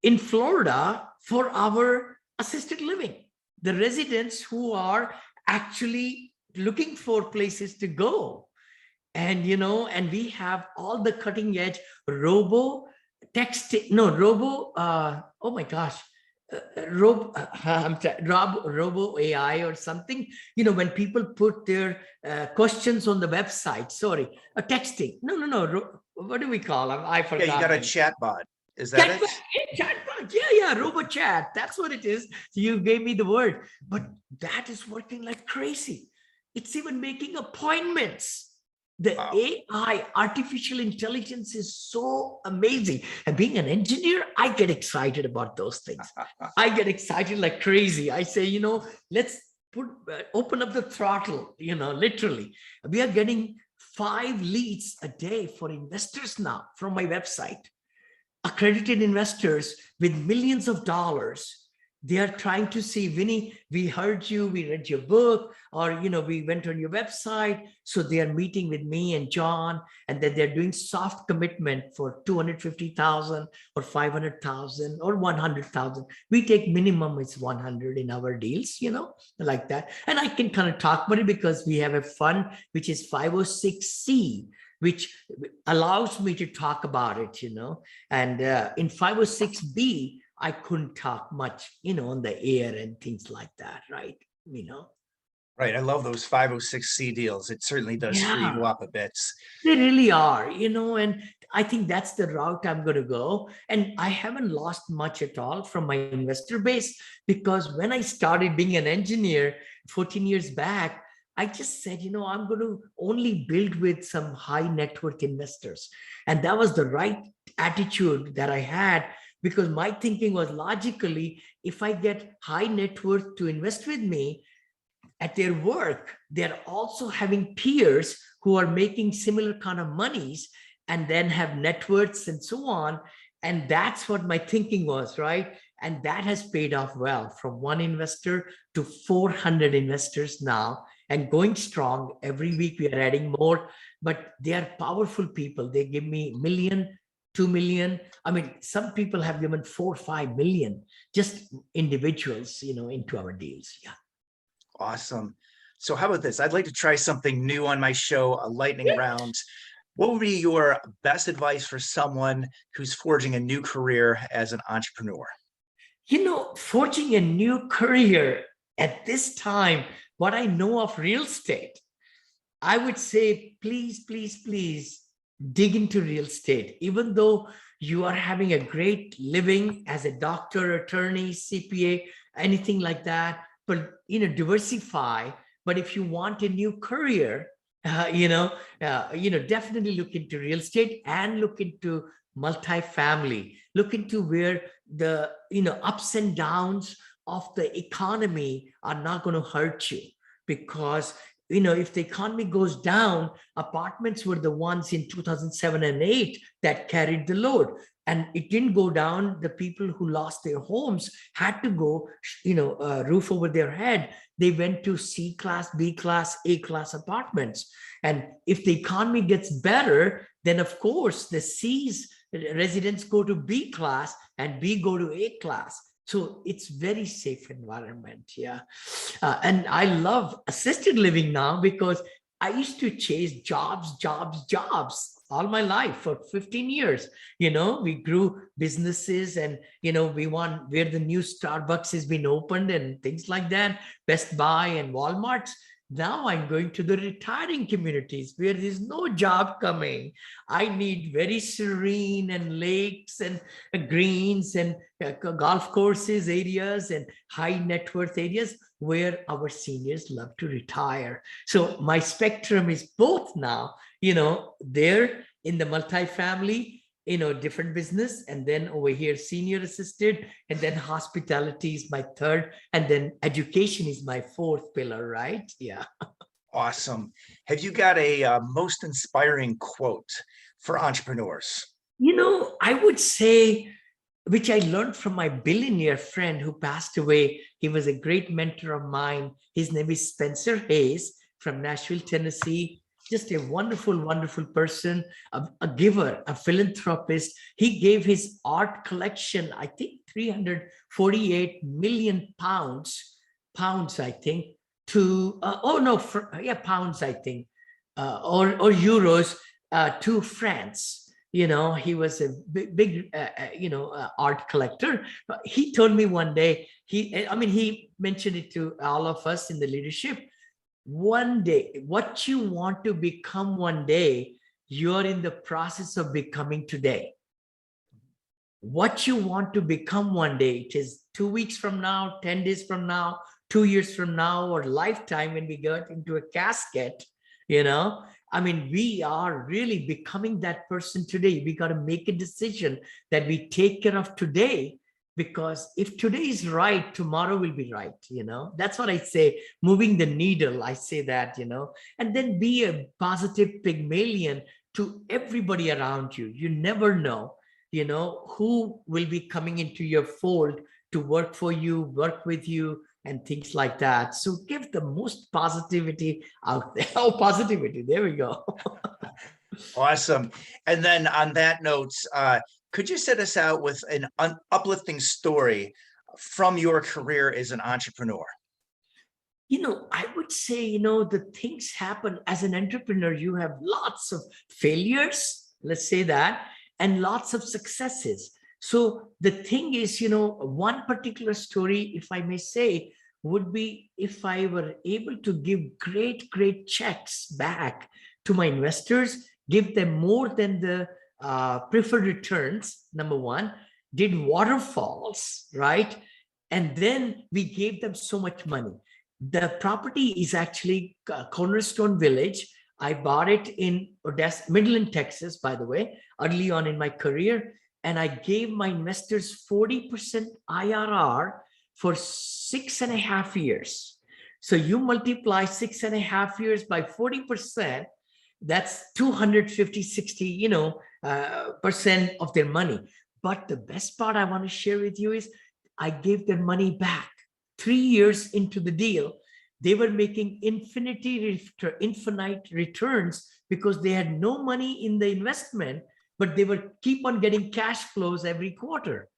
in Florida for our assisted living. The residents who are actually looking for places to go. And, and we have all the cutting edge robo oh my gosh, robo AI or something, when people put their questions on the website, texting. What do we call them? I forgot. Yeah, you got a chat bot. Is that it? Chatbot. Yeah, robo chat. That's what it is. You gave me the word, but that is working like crazy. It's even making appointments. The Wow. AI, artificial intelligence, is so amazing. And being an engineer, I get excited about those things. I get excited like crazy. I say, let's open up the throttle, literally. We are getting 5 leads a day for investors now from my website. Accredited investors with millions of dollars. They are trying to see, Vinney, we heard you, we read your book, or, we went on your website. So they are meeting with me and John, and then they're doing soft commitment for 250,000 or 500,000 or 100,000. We take minimum is 100 in our deals, like that. And I can kind of talk about it because we have a fund, which is 506C, which allows me to talk about it, and in 506B, I couldn't talk much, on the air and things like that, right? Right. I love those 506C deals. It certainly does free you up a bit. They really are, and I think that's the route I'm going to go. And I haven't lost much at all from my investor base, because when I started being an engineer 14 years back, I just said, I'm going to only build with some high net worth investors. And that was the right attitude that I had, because my thinking was, logically, if I get high net worth to invest with me at their work, they're also having peers who are making similar kind of monies and then have net worths and so on. And that's what my thinking was, right? And that has paid off well, from 1 investor to 400 investors now, and going strong. Every week we are adding more, but they are powerful people. They give me $1 million, 2 million. I mean, some people have given 4 or 5 million, just individuals, into our deals. Yeah. Awesome. So how about this? I'd like to try something new on my show, a lightning round. What would be your best advice for someone who's forging a new career as an entrepreneur? Forging a new career at this time, what I know of real estate, I would say, please dig into real estate. Even though you are having a great living as a doctor, attorney, CPA, anything like that, but diversify. But if you want a new career, definitely look into real estate, and look into multifamily. Look into where the ups and downs of the economy are not going to hurt you, because if the economy goes down, apartments were the ones in 2007 and 8 that carried the load. And it didn't go down. The people who lost their homes had to go, roof over their head. They went to C class, B class, A class apartments. And if the economy gets better, then of course the C's residents go to B class and B go to A class. So it's very safe environment. Yeah. And I love assisted living now because I used to chase jobs all my life for 15 years. We grew businesses and, where the new Starbucks has been opened and things like that, Best Buy and Walmart's. Now I'm going to the retiring communities where there's no job coming. I need very serene and lakes and greens and golf courses areas and high net worth areas where our seniors love to retire. So my spectrum is both now, there in the multifamily, different business, and then over here senior assisted, and then hospitality is my third, and then education is my fourth pillar, right? Yeah. Awesome. Have you got a most inspiring quote for entrepreneurs? I would say, which I learned from my billionaire friend who passed away. He was a great mentor of mine. His name is Spencer Hayes from Nashville, Tennessee. Just a wonderful, wonderful person, a giver, a philanthropist. He gave his art collection, I think 348 million pounds, I think, to, pounds, I think, or euros to France. He was a big art collector. He told me one day, he mentioned it to all of us in the leadership. One day, what you want to become one day, you're in the process of becoming today. What you want to become one day, it is 2 weeks from now, 10 days from now, 2 years from now, or lifetime when we get into a casket, we are really becoming that person today. We got to make a decision that we take care of today. Because if today is right, tomorrow will be right, That's what I say, moving the needle, I say that, And then be a positive Pygmalion to everybody around you. You never know, who will be coming into your fold to work for you, work with you, and things like that. So give the most positivity out there. Oh, positivity, there we go. Awesome. And then on that note, could you set us out with an uplifting story from your career as an entrepreneur? I would say, the things happen as an entrepreneur. You have lots of failures, let's say that, and lots of successes. So the thing is, one particular story, if I may say, would be if I were able to give great checks back to my investors, give them more than the preferred returns, number one, did waterfalls, right? And then we gave them so much money. The property is actually Cornerstone Village. I bought it in Odessa, Midland, Texas, by the way, early on in my career. And I gave my investors 40% IRR for 6.5 years. So you multiply 6.5 years by 40%, that's 250, 60, percent of their money. But the best part I want to share with you is I gave their money back 3 years into the deal. They were making infinite returns because they had no money in the investment, but they were keep on getting cash flows every quarter.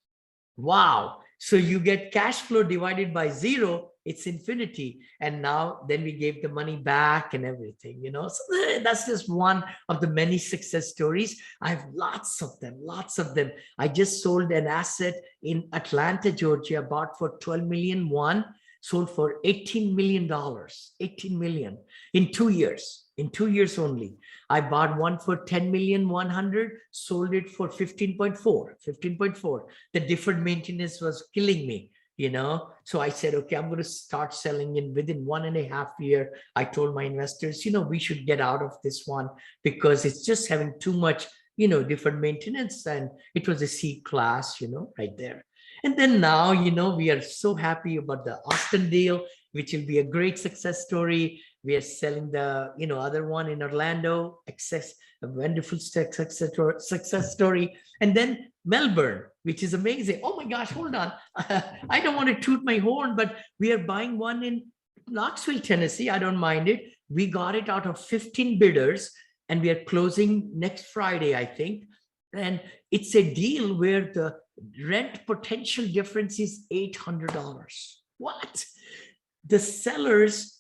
Wow. So you get cash flow divided by 0, it's infinity. And now then we gave the money back and everything, So that's just one of the many success stories. I have lots of them. I just sold an asset in Atlanta, Georgia, bought for 12 million one, sold for $18 million, 18 million in 2 years. In 2 years only. I bought one for 10,100,000, sold it for 15.4. The deferred maintenance was killing me, So I said, okay, I'm going to start selling in within 1.5 years. I told my investors, we should get out of this one because it's just having too much, deferred maintenance. And it was a C class, right there. And then now, we are so happy about the Austin deal, which will be a great success story. We are selling the, other one in Orlando, a wonderful success story. And then Melbourne, which is amazing. Oh my gosh, hold on. I don't want to toot my horn, but we are buying one in Knoxville, Tennessee. I don't mind it. We got it out of 15 bidders, and we are closing next Friday, I think. And it's a deal where the rent potential difference is $800. What? The seller's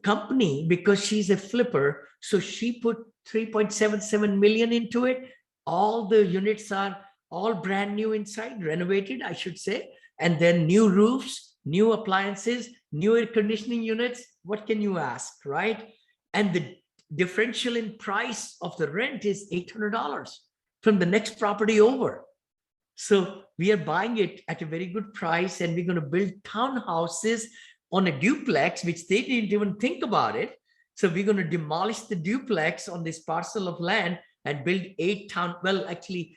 company, because she's a flipper, so she put 3.77 million into it. All the units are all brand new inside, renovated, I should say. And then new roofs, new appliances, new air conditioning units. What can you ask, right? And the differential in price of the rent is $800 from the next property over. So we are buying it at a very good price, and we're going to build townhouses on a duplex, which they didn't even think about it. So we're going to demolish the duplex on this parcel of land and build 8 fourplex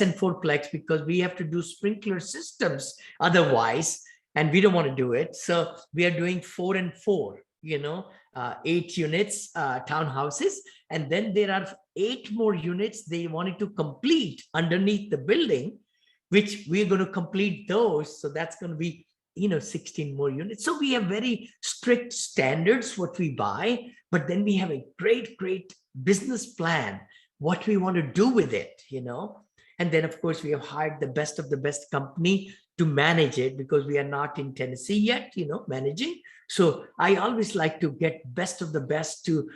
and fourplex, because we have to do sprinkler systems otherwise, and we don't want to do it. So we are doing 4 and 4, 8 units, townhouses. And then there are 8 more units they wanted to complete underneath the building, which we're going to complete those. So that's going to be, 16 more units. So we have very strict standards what we buy, but then we have a great business plan, what we want to do with it, And then, of course, we have hired the best of the best company to manage it, because we are not in Tennessee yet, managing. So I always like to get best of the best to,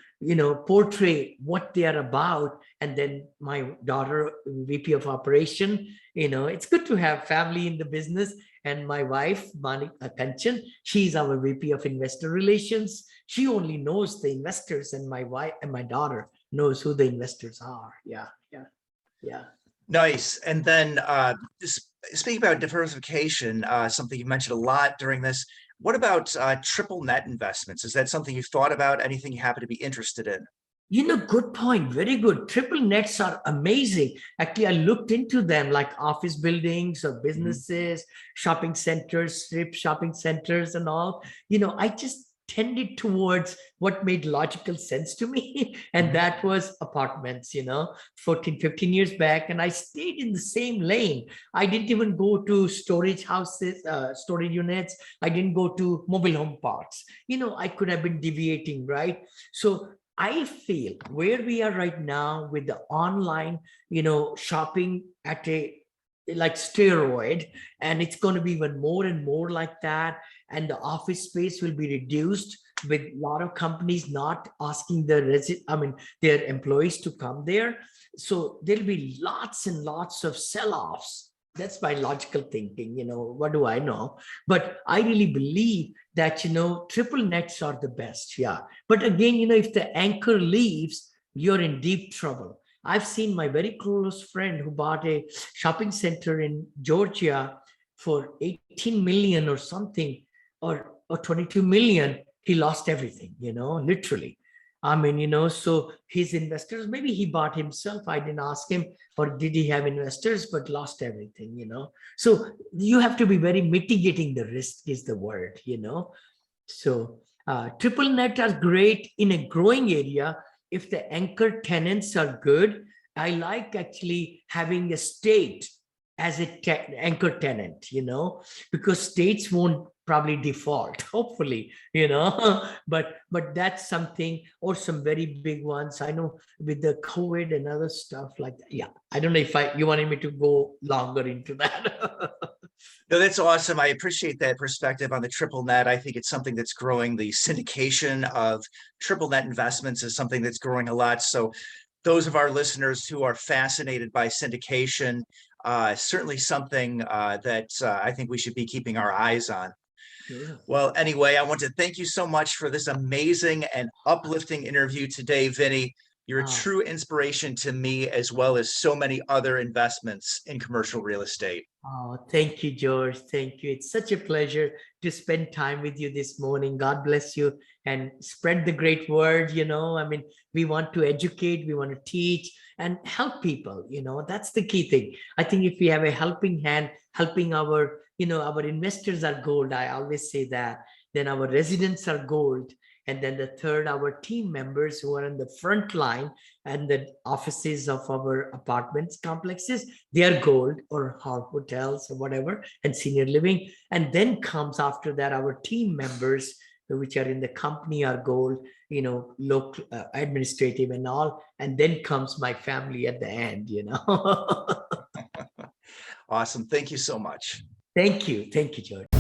portray what they are about. And then my daughter, VP of operation, it's good to have family in the business. And my wife, Monica Kanchan, she's our VP of investor relations. She only knows the investors, and my wife and my daughter knows who the investors are. Yeah. Nice. And then speaking about diversification, something you mentioned a lot during this, what about triple net investments? Is that something you've thought about? Anything you happen to be interested in? Good point. Very good. Triple nets are amazing. Actually, I looked into them, like office buildings or businesses, shopping centers, strip shopping centers and all. I just tended towards what made logical sense to me. And that was apartments, 14, 15 years back. And I stayed in the same lane. I didn't even go to storage houses, storage units. I didn't go to mobile home parks. I could have been deviating, right? So I feel where we are right now with the online, shopping at a like steroid, and it's going to be even more and more like that. And the office space will be reduced, with a lot of companies not asking their employees to come there. So there'll be lots and lots of sell-offs. That's my logical thinking, what do I know? But I really believe that, triple nets are the best. Yeah. But again, if the anchor leaves, you're in deep trouble. I've seen my very close friend who bought a shopping center in Georgia for 18 million or something, or 22 million. He lost everything, literally. So his investors, maybe he bought himself. I didn't ask him, or did he have investors, but lost everything, So you have to be very mitigating the risk is the word, So triple net are great in a growing area. If the anchor tenants are good, I like actually having a state as an anchor tenant, because states won't probably default, hopefully, but that's something, or some very big ones. I know with the COVID and other stuff like that. Yeah, I don't know if you wanted me to go longer into that. No, that's awesome. I appreciate that perspective on the triple net. I think it's something that's growing. The syndication of triple net investments is something that's growing a lot. So those of our listeners who are fascinated by syndication, certainly something that I think we should be keeping our eyes on. Yeah. Well, anyway, I want to thank you so much for this amazing and uplifting interview today, Vinney. You're a true inspiration to me, as well as so many other investments in commercial real estate. Oh, thank you, George. Thank you. It's such a pleasure to spend time with you this morning. God bless you, and spread the great word. We want to educate, we want to teach and help people. That's the key thing. I think if we have a helping hand, helping our investors are gold. I always say that. then our residents are gold, and then the third, our team members who are on the front line and the offices of our apartments complexes, they are gold, or our hotels or whatever, and senior living. And then comes after that our team members which are in the company are gold, local administrative and all, and then comes my family at the end. Awesome. Thank you so much. Thank you, George.